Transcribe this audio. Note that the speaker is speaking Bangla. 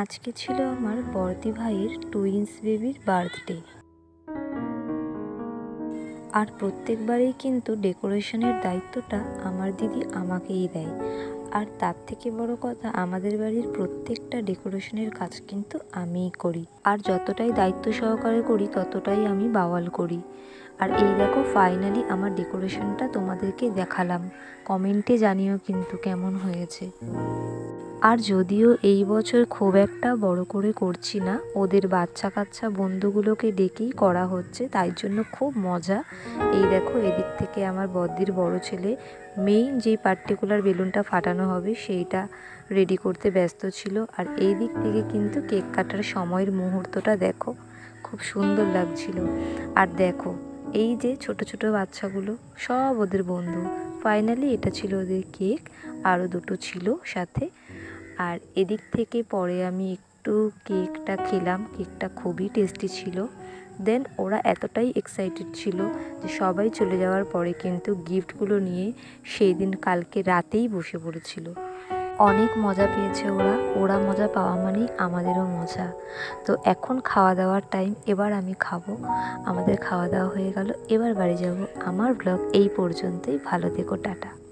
আজকে ছিল আমার বড়দি ভাইয়ের টুইন্স বেবির বার্থডে। আর প্রত্যেকবারেই কিন্তু ডেকোরেশনের দায়িত্বটা আমার দিদি আমাকেই দেয়। আর তার থেকে বড় কথা, আমাদের বাড়ির প্রত্যেকটা ডেকোরেশনের কাজ কিন্তু আমিই করি। আর যতটাই দায়িত্ব সহকারে করি ততটাই আমি বাওয়াল করি। আর এই দেখো ফাইনালি আমার ডেকোরেশনটা তোমাদেরকে দেখালাম। কমেন্টে জানিও কিন্তু কেমন হয়েছে। আর যদিও এই বছর খুব একটা বড় করে করছি না, ওদের বাচ্চা কাচ্চা বন্ধুগুলোকে ডেকেই করা হচ্ছে, তাই জন্য খুব মজা। এই দেখো এদিক থেকে আমার বদ্দির বড় ছেলে মেইন যেই পার্টিকুলার বেলুনটা ফাটানো হবে সেইটা রেডি করতে ব্যস্ত ছিল। আর এই দিক থেকে কিন্তু কেক কাটার সময়ের মুহূর্তটা দেখো, খুব সুন্দর লাগছিল। আর দেখো এই যে ছোট ছোট বাচ্চাগুলো সব ওদের বন্ধু। ফাইনালি এটা ছিল ওদের কেক, আরও দুটো ছিল সাথে। আর এদিক থেকে পরে আমি একটু কেকটা খেলাম, কেকটা খুবই টেস্টি ছিল। দেন ওরা এতটাই এক্সাইটেড ছিল যে সবাই চলে যাওয়ার পরে কিন্তু গিফটগুলো নিয়ে সেই দিন কালকে রাতেই বসে পড়েছিল। অনেক মজা পেয়েছে ওরা মজা পাওয়া মানেই আমাদেরও মজা। তো এখন খাওয়া দাওয়ার টাইম, এবার আমি খাবো। আমাদের খাওয়া দাওয়া হয়ে গেল, এবার বাড়ি যাব। আমার ব্লগ এই পর্যন্তই। ভালো থেকো, টাটা।